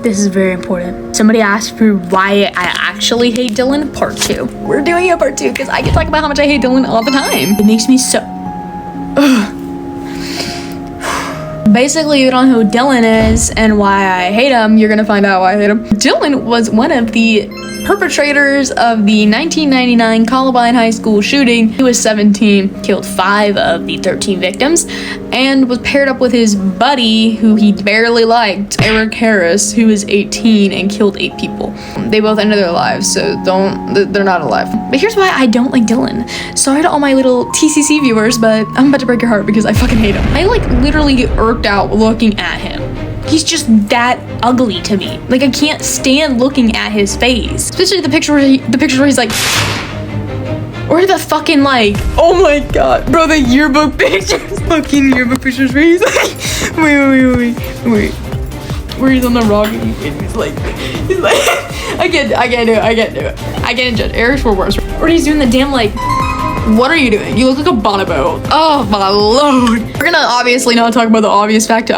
This is very important. Somebody asked me why I actually hate Dylan. Part 2. We're doing a part 2 because I can talk about how much I hate Dylan all the time. It makes me so... Ugh. Basically, you don't know who Dylan is and why I hate him. You're gonna find out why I hate him. Dylan was one of the perpetrators of the 1999 Columbine High School shooting. He was 17, killed 5 of the 13 victims, and was paired up with his buddy, who he barely liked, Eric Harris, who was 18 and killed 8 people. They both ended their lives, so they're not alive. But here's why I don't like Dylan. Sorry to all my little TCC viewers, but I'm about to break your heart because I fucking hate him. I like literally get irked out looking at him. He's just that ugly to me. Like, I can't stand looking at his face. Especially the picture where he's like, or the fucking like, oh my god, bro, the yearbook pictures. Fucking yearbook pictures where he's like, wait. Where he's on the rock and he's like, I can't do it. I can't judge. Eric's were worse. Or he's doing the damn like, what are you doing? You look like a bonobo. Oh my lord. We're gonna obviously not talk about the obvious fact,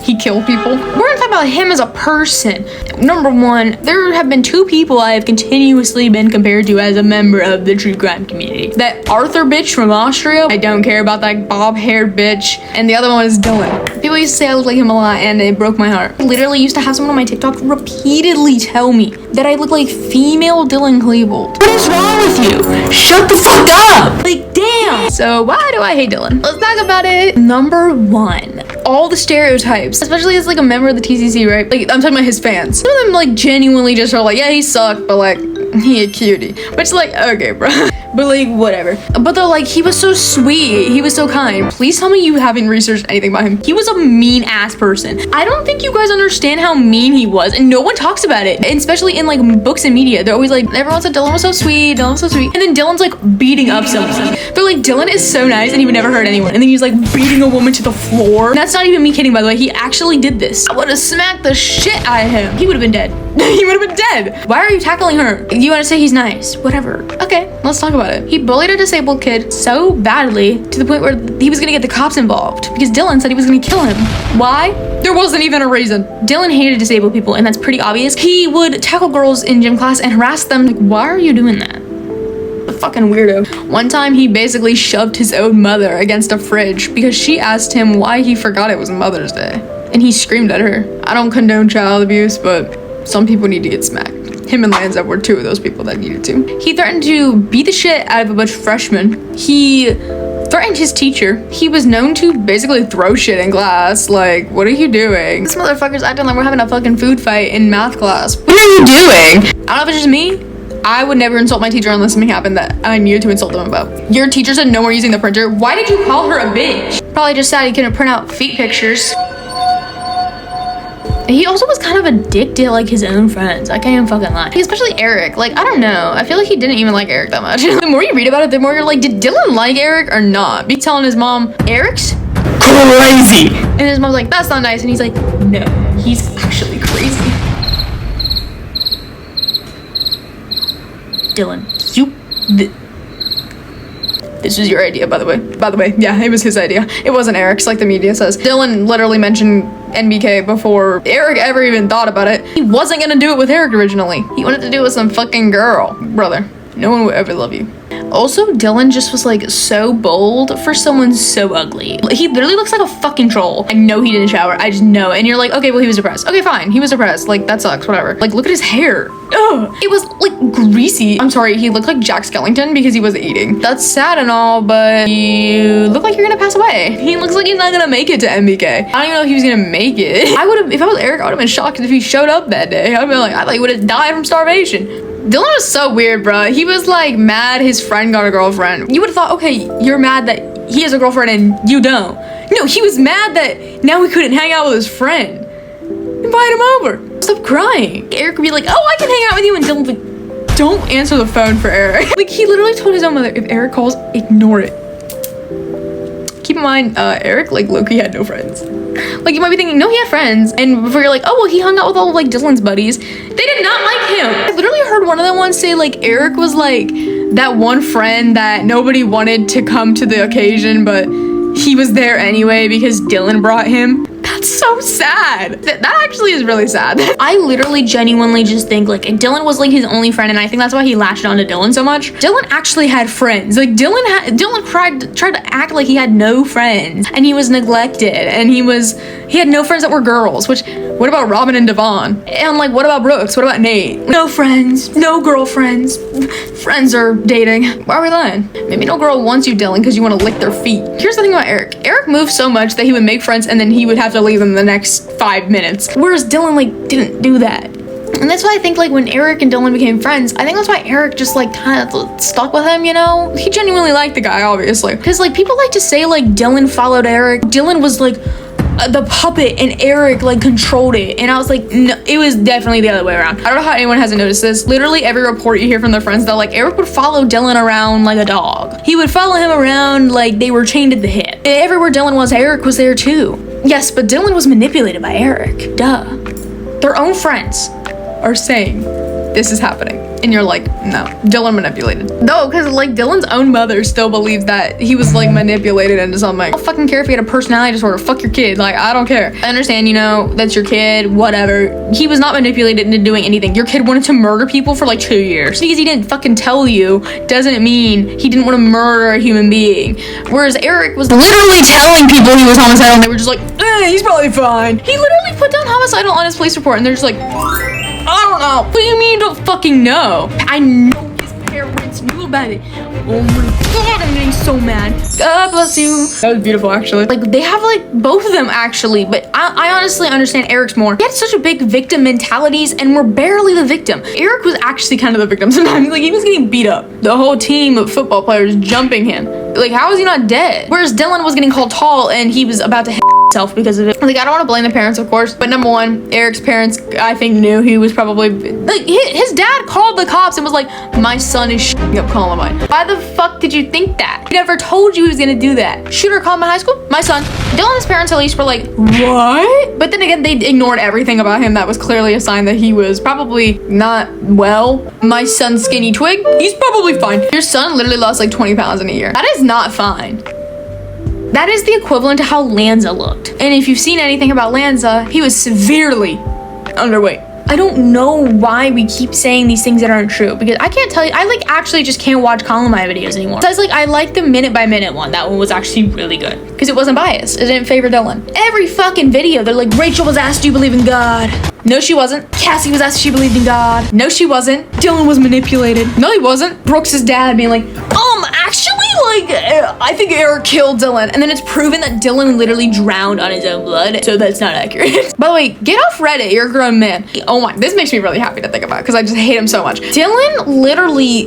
he killed people. We're gonna talk about him as a person. Number 1, there have been 2 people I have continuously been compared to as a member of the true crime community. That Arthur bitch from Austria, I don't care about that bob-haired bitch. And the other one is Dylan. People used to say I look like him a lot and it broke my heart. I literally used to have someone on my TikTok repeatedly tell me that I look like female Dylan Klebold. What is wrong with you? Shut the fuck up! Like, damn! So why do I hate Dylan? Let's talk about it. Number 1. All the stereotypes, especially as like a member of the TCC, right? Like, I'm talking about his fans. Some of them like genuinely just are like, yeah, he sucked, but like, he a cutie. Which like, okay, bro. But like, whatever. But they're like, he was so sweet. He was so kind. Please tell me you haven't researched anything about him. He was a mean ass person. I don't think you guys understand how mean he was. And no one talks about it. And especially in like books and media. They're always like, everyone said Dylan was so sweet. Dylan was so sweet. And then Dylan's like beating up someone. They're like, Dylan is so nice and he would never hurt anyone. And then he's like beating a woman to the floor. And that's not even me kidding, by the way. He actually did this. I would have smacked the shit out of him. He would have been dead. He would have been dead. Why are you tackling her? You want to say he's nice? Whatever. Okay, let's talk about it. He bullied a disabled kid so badly to the point where he was gonna get the cops involved because Dylan said he was gonna kill him. Why? There wasn't even a reason. Dylan hated disabled people, and that's pretty obvious. He would tackle girls in gym class and harass them. Like, why are you doing that? A fucking weirdo. One time he basically shoved his own mother against a fridge because she asked him why he forgot it was Mother's Day. And he screamed at her. I don't condone child abuse, but some people need to get smacked. Him and Lanza were 2 of those people that needed to. He threatened to beat the shit out of a bunch of freshmen. He threatened his teacher. He was known to basically throw shit in class. Like, what are you doing? This motherfucker's acting like we're having a fucking food fight in math class. What are you doing? I don't know if it's just me. I would never insult my teacher unless something happened that I needed to insult them about. Your teacher said no more using the printer. Why did you call her a bitch? Probably just sad he couldn't print out feet pictures. He also was kind of a dick to like his own friends. I can't even fucking lie. Especially Eric. Like, I don't know. I feel like he didn't even like Eric that much. The more you read about it, the more you're like, did Dylan like Eric or not? Be telling his mom, Eric's crazy. And his mom's like, that's not nice. And he's like, no, he's actually crazy. Dylan, this was your idea, by the way. Yeah, it was his idea. It wasn't Eric's, like the media says. Dylan literally mentioned NBK before Eric ever even thought about it. He wasn't gonna do it with Eric originally. He wanted to do it with some fucking girl. Brother, no one would ever love you. Also, Dylan just was like so bold for someone so ugly. He literally looks like a fucking troll. I know he didn't shower. I just know. And you're like, okay, well, he was depressed. Okay, fine. He was depressed. Like, that sucks. Whatever. Like, look at his hair. Ugh. It was like greasy. I'm sorry. He looked like Jack Skellington because he was eating. That's sad and all, but you look like you're gonna pass away. He looks like he's not gonna make it to MBK. I don't even know if he was gonna make it. I would have, if I was Eric, I would have been shocked if he showed up that day. I'd be like, I thought he would have died from starvation. Dylan was so weird, bro. He was like mad his friend got a girlfriend. You would have thought, okay, you're mad that he has a girlfriend and you don't. No, he was mad that now he couldn't hang out with his friend. Invite him over. Stop crying. Eric would be like, oh, I can hang out with you. And Dylan's like, don't answer the phone for Eric. Like, he literally told his own mother, if Eric calls, ignore it. Keep in mind, Eric, like, low-key had no friends. Like, you might be thinking, no, he had friends. And before you're like, oh, well, he hung out with all of, like, Dylan's buddies. They did not like him. I literally heard one of them once say, like, Eric was, like, that one friend that nobody wanted to come to the occasion, but he was there anyway because Dylan brought him. That's So sad. That actually is really sad. I literally genuinely just think like Dylan was like his only friend, and I think that's why he latched on to Dylan so much. Dylan actually had friends. Like Dylan tried to act like he had no friends, and he was neglected, and he had no friends that were girls. Which, what about Robin and Devon? And like, what about Brooks? What about Nate? No friends, no girlfriends. Friends are dating. Why are we lying? Maybe no girl wants you, Dylan, because you want to lick their feet. Here's the thing about Eric. Eric moved so much that he would make friends and then he would have to leave them the next 5 minutes. Whereas Dylan like didn't do that. And that's why I think like when Eric and Dylan became friends, I think that's why Eric just like kind of stuck with him, you know? He genuinely liked the guy, obviously. Because like people like to say like Dylan followed Eric. Dylan was like the puppet and Eric like controlled it, and I was like, no, it was definitely the other way around. I don't know how anyone hasn't noticed this. Literally every report you hear from their friends, they're like, Eric would follow Dylan around like a dog. He would follow him around like they were chained at the hip. Everywhere Dylan was, Eric was there too. Yes, but Dylan was manipulated by Eric. Duh. Their own friends are saying this is happening, and you're like, no, Dylan manipulated. No, because like Dylan's own mother still believes that he was like manipulated into something. I don't fucking care if he had a personality disorder. Fuck your kid. Like, I don't care. I understand, you know, that's your kid, whatever. He was not manipulated into doing anything. Your kid wanted to murder people for like 2 years. Because he didn't fucking tell you doesn't mean he didn't want to murder a human being. Whereas Eric was literally telling people he was homicidal, and they were just like, he's probably fine. He literally put down homicidal on his police report, and they're just like, I don't know. What do you mean you don't fucking know? I know his parents knew about it. Oh my god, I'm getting so mad. God bless you. That was beautiful, actually. Like, they have, like, both of them, actually. But I honestly understand Eric's more. He had such a big victim mentalities, and we're barely the victim. Eric was actually kind of the victim sometimes. Like, he was getting beat up. The whole team of football players jumping him. Like, how is he not dead? Whereas Dylan was getting called tall, and he was about to hit himself because of it. Like, I don't want to blame the parents, of course, but number one, Eric's parents, I think, knew he was probably like, his dad called the cops and was like, my son is shooting up Columbine. Why the fuck did you think that? He never told you he was gonna do that. Shooter Columbine High School? My son. Dylan's parents at least were like, what? But then again, they ignored everything about him that was clearly a sign that he was probably not well. My son's skinny twig, he's probably fine. Your son literally lost like 20 pounds in a year. That is not fine. That is the equivalent to how Lanza looked. And if you've seen anything about Lanza, he was severely underweight. I don't know why we keep saying these things that aren't true, because I can't tell you, I like actually just can't watch Columbine videos anymore. Besides, like, I like the minute by minute one. That one was actually really good because it wasn't biased. It didn't favor Dylan. Every fucking video, they're like, Rachel was asked, do you believe in God? No, she wasn't. Cassie was asked if she believed in God. No, she wasn't. Dylan was manipulated. No, he wasn't. Brooks' dad being like, actually, like, I think Eric killed Dylan. And then it's proven that Dylan literally drowned on his own blood. So that's not accurate. By the way, get off Reddit. You're a grown man. Oh my, this makes me really happy to think about because I just hate him so much. Dylan literally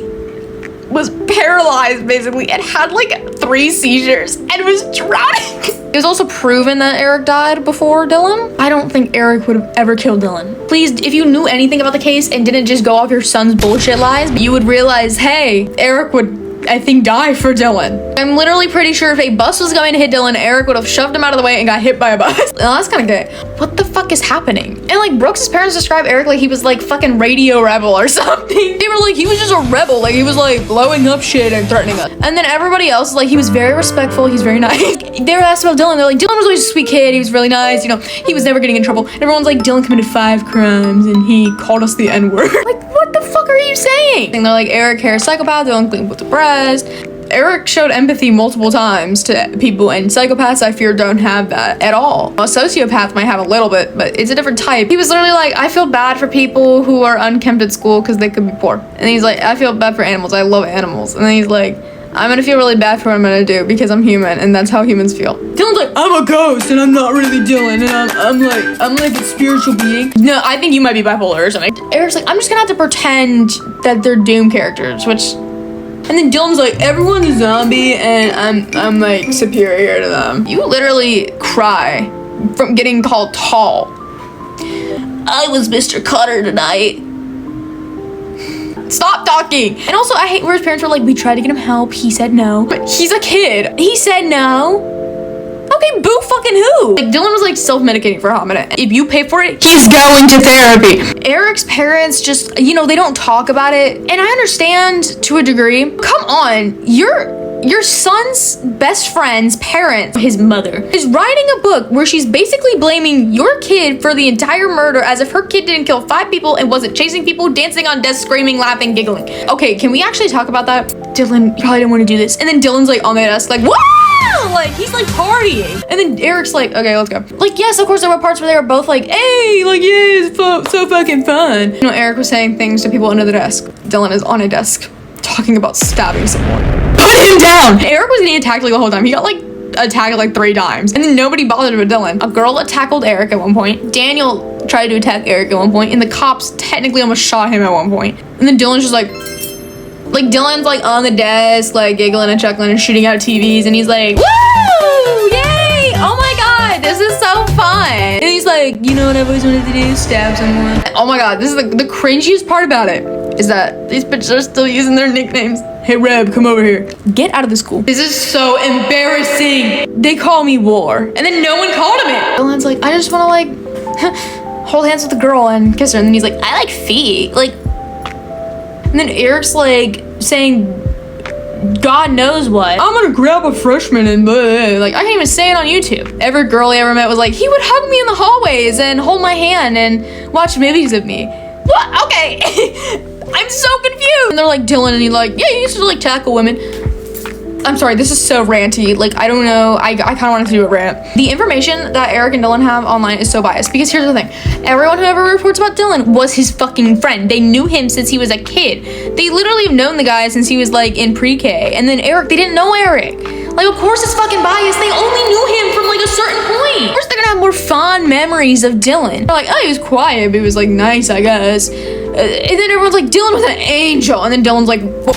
was paralyzed, basically, and had like 3 seizures and was drowning. It was also proven that Eric died before Dylan. I don't think Eric would have ever killed Dylan. Please, if you knew anything about the case and didn't just go off your son's bullshit lies, you would realize, hey, Eric would, I think, die for Dylan. I'm literally pretty sure if a bus was going to hit Dylan, Eric would have shoved him out of the way and got hit by a bus. Well, that's kind of gay. What the fuck is happening? And like Brooks' parents describe Eric like he was like fucking radio rebel or something. They were like, he was just a rebel. Like he was like blowing up shit and threatening us. And then everybody else is like, he was very respectful. He's very nice. They were asked about Dylan. They're like, Dylan was always a sweet kid. He was really nice. You know, he was never getting in trouble. And everyone's like, Dylan committed 5 crimes and he called us the N-word. Like, what the fuck are you saying? And they're like, Eric hair psychopath. Dylan Klebold depressed. Eric showed empathy multiple times to people, and psychopaths, I fear, don't have that at all. A sociopath might have a little bit, but it's a different type. He was literally like, I feel bad for people who are unkempt at school because they could be poor. And he's like, I feel bad for animals. I love animals. And then he's like, I'm gonna feel really bad for what I'm gonna do because I'm human, and that's how humans feel. Dylan's like, I'm a ghost, and I'm not really Dylan, and I'm like a spiritual being. No, I think you might be bipolar or something. Eric's like, I'm just gonna have to pretend that they're Doom characters, which... And then Dylan's like, everyone's a zombie and I'm like superior to them. You literally cry from getting called tall. I was Mr. Cutter tonight. Stop talking. And also I hate where his parents were like, we tried to get him help. He said no. But he's a kid. He said no. Okay, boo fucking who? Like, Dylan was like self-medicating for a hot minute. If you pay for it, he's going to therapy. Eric's parents just, you know, they don't talk about it. And I understand to a degree. Come on, you're your son's best friend's parents, his mother, is writing a book where she's basically blaming your kid for the entire murder as if her kid didn't kill 5 people and wasn't chasing people, dancing on desks, screaming, laughing, giggling. Okay, can we actually talk about that? Dylan, you probably didn't want to do this. And then Dylan's like on the desk, like, wow! Like, he's like partying. And then Eric's like, okay, let's go. Like, yes, of course, there were parts where they were both like, hey, like, yeah, it's so fucking fun. You know, Eric was saying things to people under the desk. Dylan is on a desk talking about stabbing someone. Put him down! Eric was getting attacked like the whole time. He got like attacked like 3 times. And then nobody bothered with Dylan. A girl tackled Eric at one point. Daniel tried to attack Eric at one point. And the cops technically almost shot him at one point. And then Dylan's just like Dylan's like on the desk, like giggling and chuckling and shooting out TVs. And he's like, woo! Yay! Oh my God, this is so fun. And he's like, you know what I've always wanted to do? Stab someone. Oh my God, this is the cringiest part about it. Is that these bitches are still using their nicknames. Hey Reb, come over here. Get out of the school. This is so embarrassing. They call me War. And then no one called him it. Dylan's like, I just want to like hold hands with the girl and kiss her. And then he's like, I like feet. Like, and then Eric's like saying God knows what. I'm gonna grab a freshman and blah. Like, I can't even say it on YouTube. Every girl I ever met was like, he would hug me in the hallways and hold my hand and watch movies with me. What? Okay. I'm so confused. And they're like, Dylan, and he's like, yeah, you used to like tackle women. I'm sorry, this is so ranty. Like, I don't know. I kind of wanted to do a rant. The information that Eric and Dylan have online is so biased because here's the thing. Everyone who ever reports about Dylan was his fucking friend. They knew him since he was a kid. They literally have known the guy since he was like in pre-K. And then Eric, they didn't know Eric. Like, of course it's fucking biased. They only knew him from like a certain point. Of course they're gonna have more fond memories of Dylan. They're like, oh, he was quiet, but he was like nice, I guess. And then everyone's like, Dylan was an angel. And then Dylan's like, whoa.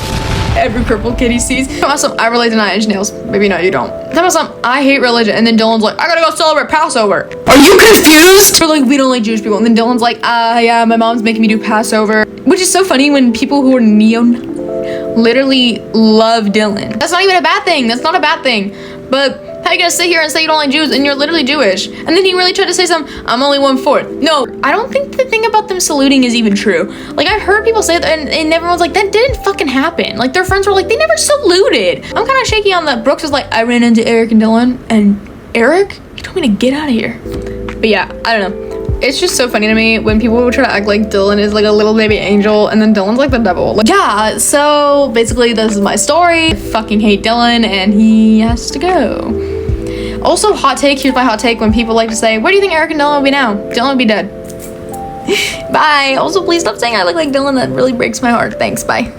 Every crippled kid he sees. Awesome, I relate to 9 Inch Nails. Maybe no, you don't. Awesome, I hate religion. And then Dylan's like, I gotta go celebrate Passover. Are you confused? They're like, we don't like Jewish people. And then Dylan's like, yeah, my mom's making me do Passover. Which is so funny when people who are neo literally love Dylan. That's not even a bad thing. That's not a bad thing. But how are you gonna sit here and say you don't like Jews and you're literally Jewish? And then he really tried to say something, I'm only 1/4. No, I don't think the thing about them saluting is even true. Like, I've heard people say that and everyone's like, that didn't fucking happen. Like, their friends were like, they never saluted. I'm kind of shaky on that. Brooks was like, I ran into Eric and Dylan, and Eric, you told me to get out of here. But yeah, I don't know. It's just so funny to me when people try to act like Dylan is like a little baby angel and then Dylan's like the devil. Like, yeah, so basically this is my story. I fucking hate Dylan and he has to go. Also, hot take, here's my hot take when people like to say, where do you think Eric and Dylan will be now? Dylan will be dead. Bye. Also, please stop saying I look like Dylan. That really breaks my heart. Thanks, bye.